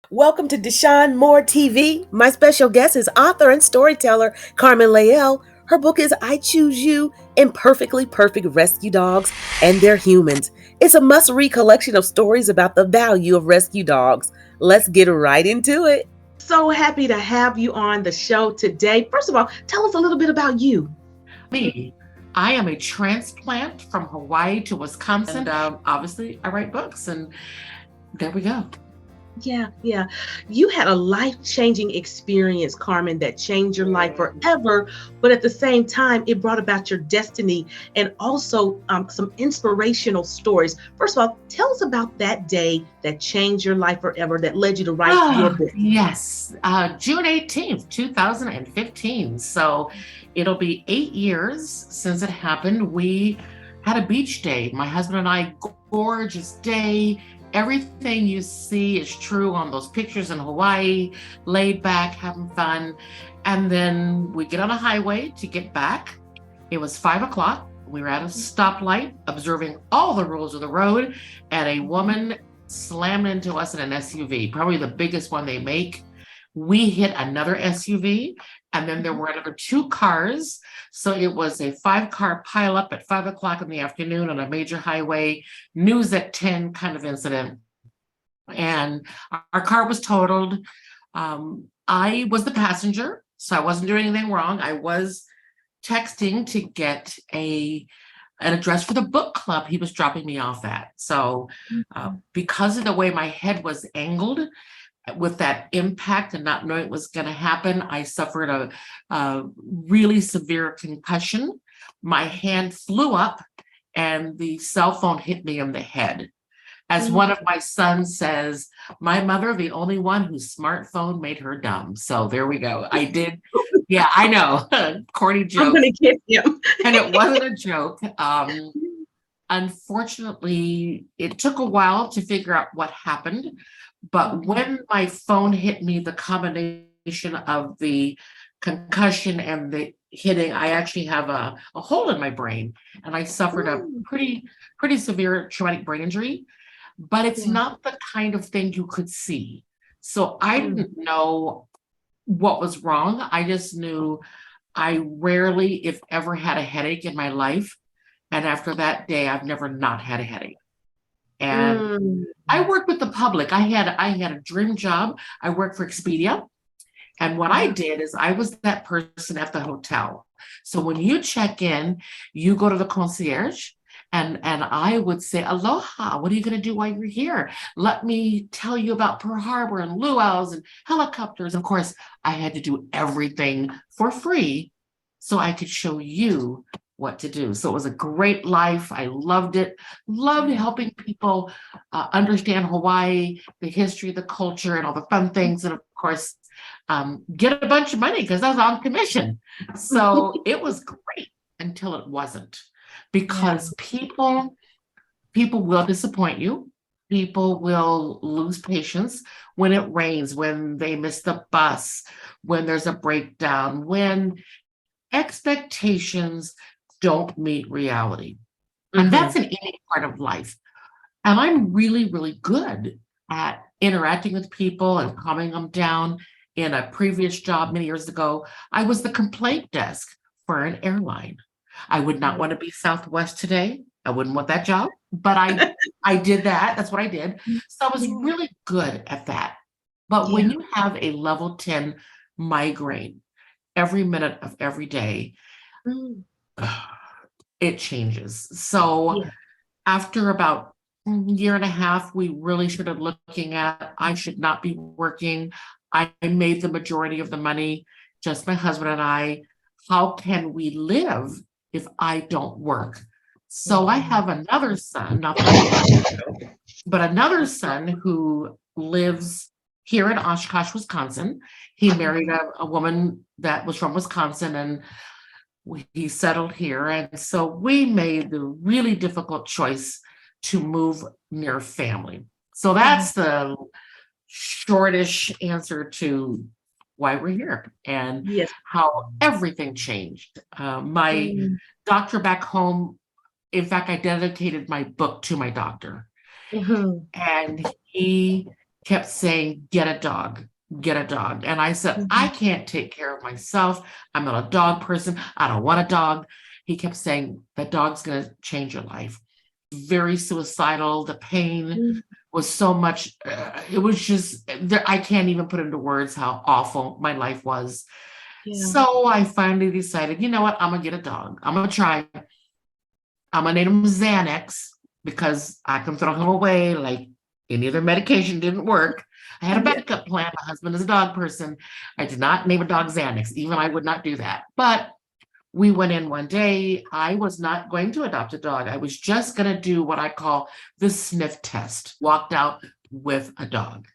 Welcome to Deshaun Moore TV. My special guest is author and storyteller Carmen Lael. Her book is I Choose You: Imperfectly Perfect Rescue Dogs and Their Humans. It's a must-read collection of stories about the value of rescue dogs. Let's get right into it. So happy to have you on the show today. First of all, tell us a little bit about you. Me. I am a transplant from Hawaii to Wisconsin. Obviously, I write books, and there we go. Yeah. You had a life-changing experience, Carmen, that changed your life forever, but at the same time, it brought about your destiny and also some inspirational stories. First of all, tell us about that day that changed your life forever, that led you to write your book. Yes, June 18th, 2015. So it'll be 8 years since it happened. We had a beach day. My husband and I, gorgeous day. Everything you see is true on those pictures in Hawaii, laid back, having fun. And then we get on a highway to get back. It was 5 o'clock. We were at a stoplight, observing all the rules of the road, and a woman slammed into us in an SUV, probably the biggest one they make. We hit another SUV, and then there were another two cars. So it was a 5-car pileup at 5 o'clock in the afternoon on a major highway, news at 10 kind of incident. And our car was totaled. I was the passenger, so I wasn't doing anything wrong. I was texting to get an address for the book club he was dropping me off at. So because of the way my head was angled with that impact and not knowing it was going to happen, I suffered a really severe concussion. My hand flew up and the cell phone hit me in the head. As one of my sons says, my mother, the only one whose smartphone made her dumb. So there we go. I did. Yeah, I know. Corny I'm joke. going to get him. And it wasn't a joke. Unfortunately, it took a while to figure out what happened. But when my phone hit me, the combination of the concussion and the hitting, I actually have a hole in my brain, and I suffered a pretty severe traumatic brain injury. But it's not the kind of thing you could see. So I didn't know what was wrong. I just knew I rarely, if ever, had a headache in my life. And after that day, I've never not had a headache. And I worked with the public. I had a dream job. I worked for Expedia. And what I did is I was that person at the hotel. So when you check in, you go to the concierge, and I would say, aloha, what are you going to do while you're here? Let me tell you about Pearl Harbor and luau's and helicopters. Of course, I had to do everything for free so I could show you what to do. So it was a great life. I loved it. Loved helping people understand Hawaii, the history, the culture, and all the fun things. And of course, get a bunch of money because I was on commission. So it was great until it wasn't, because people will disappoint you. People will lose patience when it rains, when they miss the bus, when there's a breakdown, when expectations don't meet reality. And that's in any part of life. And I'm really, really good at interacting with people and calming them down. In a previous job many years ago, I was the complaint desk for an airline. I would not want to be Southwest today. I wouldn't want that job, but I did that. That's what I did. So I was really good at that. But when you have a level 10 migraine every minute of every day, it changes. So after about a year and a half, we really started looking at, I should not be working. I made the majority of the money, just my husband and I. How can we live if I don't work? So I have another son, not that, but another son who lives here in Oshkosh, Wisconsin. He married a woman that was from Wisconsin, and he settled here. And so we made the really difficult choice to move near family. So that's the shortish answer to why we're here and how everything changed. My doctor back home, in fact, I dedicated my book to my doctor. And he kept saying, get a dog, get a dog. And I said, I Mhm. can't take care of myself. I'm not a dog person. I don't want a dog. He kept saying, that dog's going to change your life. Very suicidal. The pain Mhm. was so much. It was just, I can't even put into words how awful my life was. Yeah. So I finally decided, you know what? I'm going to get a dog. I'm going to try. I'm going to name him Xanax because I can throw him away like any other medication didn't work. I had a Yeah. backup plan. My husband is a dog person. I did not name a dog Xanax. Even I would not do that. But we went in one day. I was not going to adopt a dog. I was just going to do what I call the sniff test. Walked out with a dog.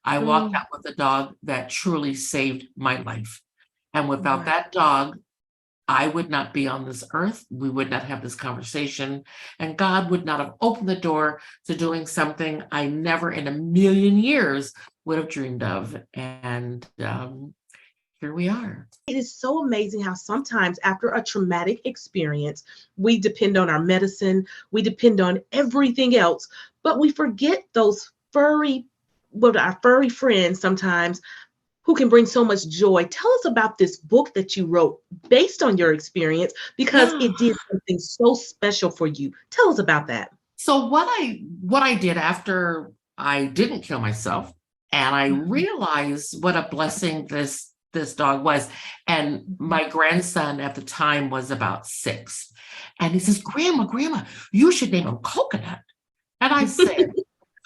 I walked Mm. out with a dog that truly saved my life. And without Wow. that dog, I would not be on this earth. We would not have this conversation. And God would not have opened the door to doing something I never in a million years would have dreamed of. And here we are. It is so amazing how sometimes after a traumatic experience, we depend on our medicine, we depend on everything else, but we forget those furry, well, our furry friends sometimes who can bring so much joy. Tell us about this book that you wrote based on your experience because Yeah. it did something so special for you. Tell us about that. So what I did after I didn't kill myself, and I Mhm. realized what a blessing this dog was. And Mhm. my grandson at the time was about 6. And he says, Grandma, you should name him Coconut. And I said,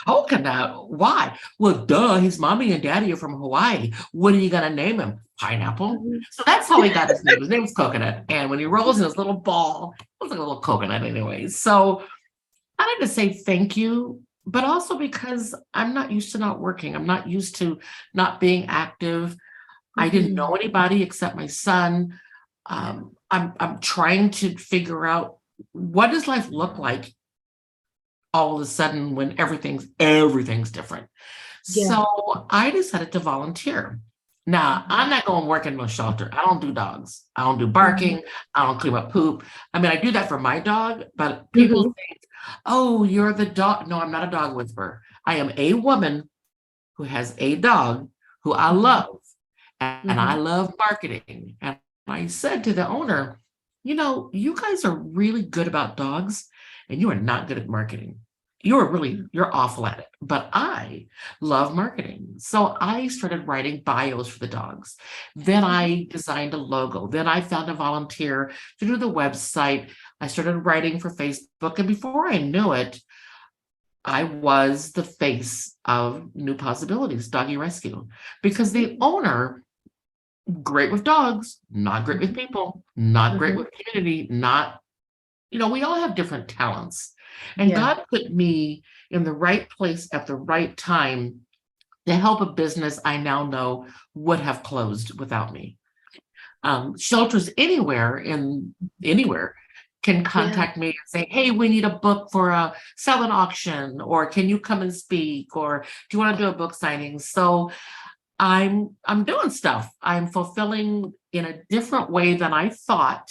Coconut? Why? Well, duh, his mommy and daddy are from Hawaii. What are you gonna name him? Pineapple? Mhm. So that's how he got his name. His name's Coconut. And when he rolls in his little ball, it looks like a little coconut anyway. So I like to say thank you, but also because I'm not used to not working. I'm not used to not being active. I didn't know Mhm. anybody except my son. Yeah. I'm trying to figure out what does life look like all of a sudden when everything's different. Yeah. So I decided to volunteer. Now, Mhm. I'm not going to work in no shelter. I don't do dogs. I don't do Mhm. barking. I don't clean up poop. I mean, I do that for my dog, but people Mhm. think, oh, you're the dog. No, I'm not a dog whisperer. I am a woman who has a dog who I Mhm. love, and I Mhm. love marketing. And I said to the owner, you guys are really good about dogs, and you are not good at marketing. You're awful at it, but I love marketing. So I started writing bios for the dogs. Then Mhm. I designed a logo. Then I found a volunteer to do the website. I started writing for Facebook. And before I knew it, I was the face of New Possibilities Doggy Rescue because the Mhm. owner, great with dogs, not great with Mhm. people, not great Mhm. with community, not, we all have different talents. And Yeah. God put me in the right place at the right time to help a business I now know would have closed without me. Shelters anywhere can Yeah. contact me and say, hey, we need a book for a silent auction, or can you come and speak, or do you want to do a book signing? So I'm doing stuff. I'm fulfilling in a different way than I thought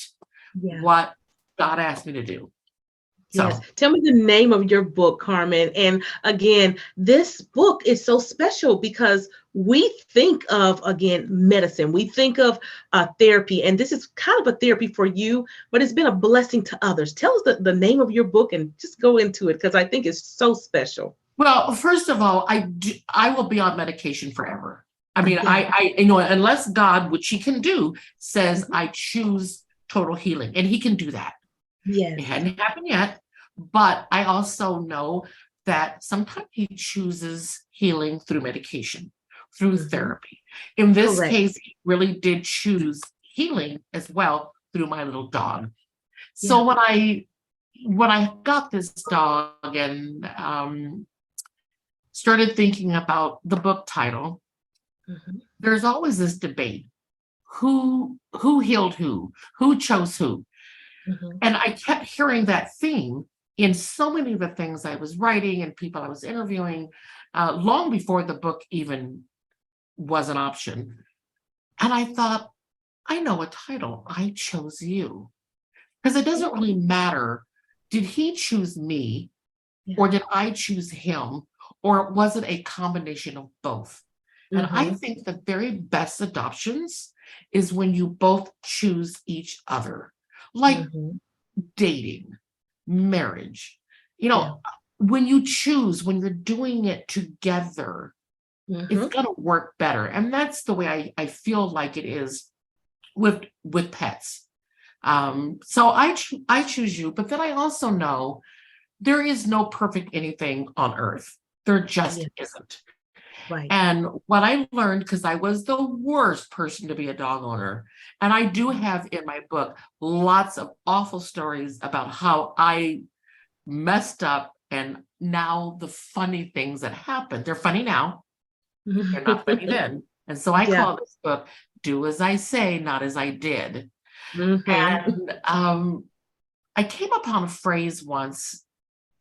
Yeah. what God asked me to do. Yes. So, Tell me the name of your book, Carmen. And again, this book is so special because we think of, again, medicine. We think of therapy, and this is kind of a therapy for you, but it's been a blessing to others. Tell us the name of your book and just go into it because I think it's so special. well, first of all, I will be on medication forever. I mean, Yeah. unless God, which He can do, says Mhm. I choose total healing, and He can do that. It Yes. hadn't happened yet, but I also know that sometimes He chooses healing through medication, through Mhm. therapy. In this Correct. case, He really did choose healing as well through my little dog. Yeah. So when I got this dog and started thinking about the book title, Mhm. there's always this debate: who healed who chose who. Mhm. And I kept hearing that theme in so many of the things I was writing and people I was interviewing, long before the book even was an option. And I thought, I know a title: I chose you. Because it doesn't really matter, did he choose me Yeah. or did I choose him? or was it a combination of both? And I Mm-hmm. think the very best adoptions is when you both choose each other, like Mm-hmm. dating, marriage. You Yeah. know, when you choose, when you're doing it together, it's Mm-hmm. going to work better. And that's the way I feel like it is with pets. So I choose you, but then I also know there is no perfect anything on earth. There just Yeah. isn't. Right. And what I learned, because I was the worst person to be a dog owner, and I do Mm-hmm. have in my book lots of awful stories about how I messed up and now the funny things that happened. They're funny now, they're not funny then. And so I Yeah. call this book Do As I Say, Not As I Did. Mm-hmm. And I came upon a phrase once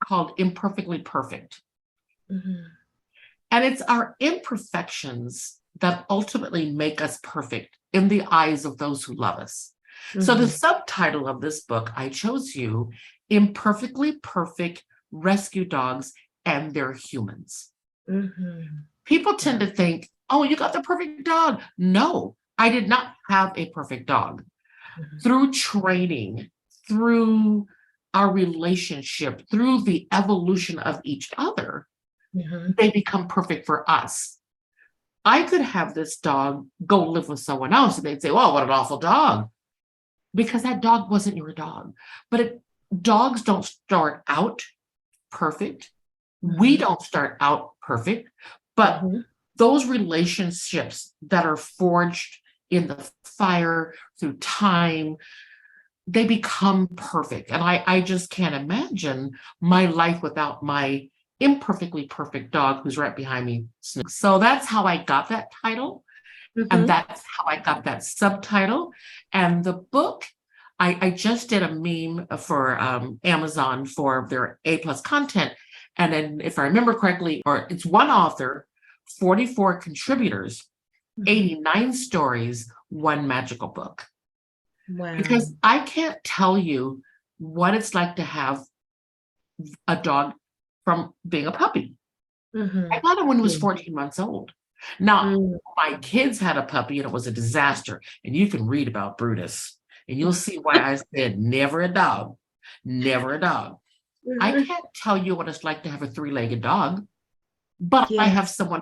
called imperfectly perfect. Mm-hmm. And it's our imperfections that ultimately make us perfect in the eyes of those who love us. So the Mm-hmm. subtitle of this book, I chose you, Imperfectly Perfect Rescue Dogs and Their Humans. Mm-hmm. People tend Wow. to think, oh, you got the perfect dog. No, I did not have a perfect dog. Mm-hmm. Through training, through our relationship, through the evolution of each other, Mm-hmm. they become perfect for us. I could have this dog go live with someone else and they'd say, "Oh, what an awful dog," because that dog wasn't your dog. But dogs don't start out perfect. We Mm-hmm. don't start out perfect, but Mm-hmm. those relationships that are forged in the fire through time, they become perfect. And I just can't imagine my life without my imperfectly perfect dog who's right behind me. So that's how I got that title. And Mm-hmm. that's how I got that subtitle. And the book, I just did a meme for Amazon for their A plus content. And then, if I remember correctly, or it's one author, 44 contributors, Mm-hmm. 89 stories, one magical book. Wow. Because I can't tell you what it's like to have a dog from being a puppy. I Mm-hmm. got him when he was Yeah. 14 months old. Now, Mm-hmm. my kids had a puppy and it was a disaster. And you can read about Brutus and you'll see why I said never a dog, never a dog. I can't tell you what it's like to have a three-legged dog, but I Yeah. have someone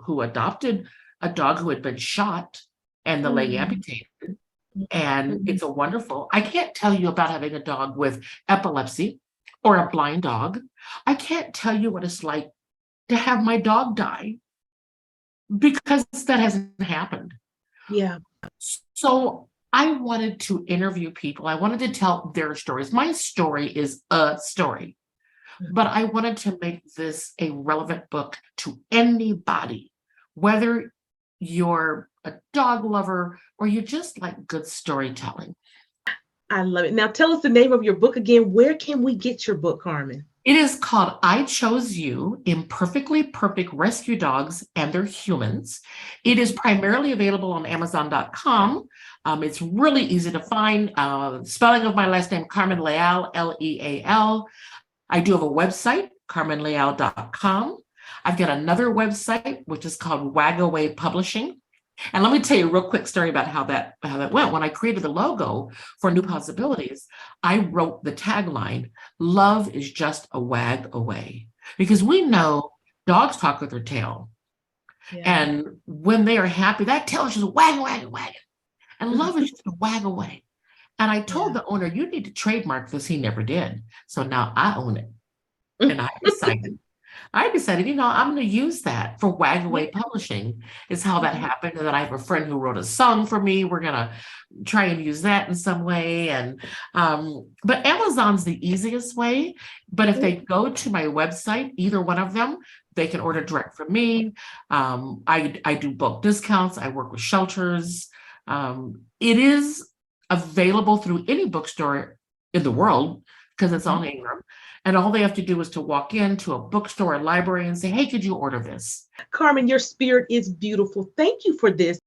who adopted a dog who had been shot and the leg Mm-hmm. amputated. And Mm-hmm. it's a wonderful, I can't tell you about having a dog with epilepsy or a blind dog. I can't tell you what it's like to have my dog die because that hasn't happened. Yeah. So I wanted to interview people. I wanted to tell their stories. My story is a story, but Mm-hmm. I wanted to make this a relevant book to anybody, whether you're a dog lover or you just like good storytelling. I love it. Now tell us the name of your book again. Where can we get your book, Carmen? It is called I Chose You, Imperfectly Perfect Rescue Dogs and Their Humans. It is primarily available on Amazon.com. It's really easy to find. Spelling of my last name, Carmen Leal, Leal. I do have a website, carmenleal.com. I've got another website, which is called Wagaway Publishing. And let me tell you a real quick story about how that went. When I created the logo for New Mhm. Possibilities, I wrote the tagline, "Love is just a wag away." Because we know dogs talk with their tail. Yeah. And when they are happy, that tail is just wag, wag, wag. And love Mhm. is just a wag away. And I told Yeah. the owner, you need to trademark this. He never did. So now I own it. And I decided, I'm going to use that for Yeah. Wagaway Publishing, is how that Mhm. happened. And then I have a friend who wrote a song for me. We're going to try and use that in some way. And, but Amazon's the easiest way. But if Mhm. they go to my website, either one of them, they can order direct from me. I do bulk discounts. I work with shelters. It is available through any bookstore in the world because it's Mhm. on Ingram. And all they have to do is to walk into a bookstore or library and say, "Hey, could you order this?" Carmen, your spirit is beautiful. Thank you for this.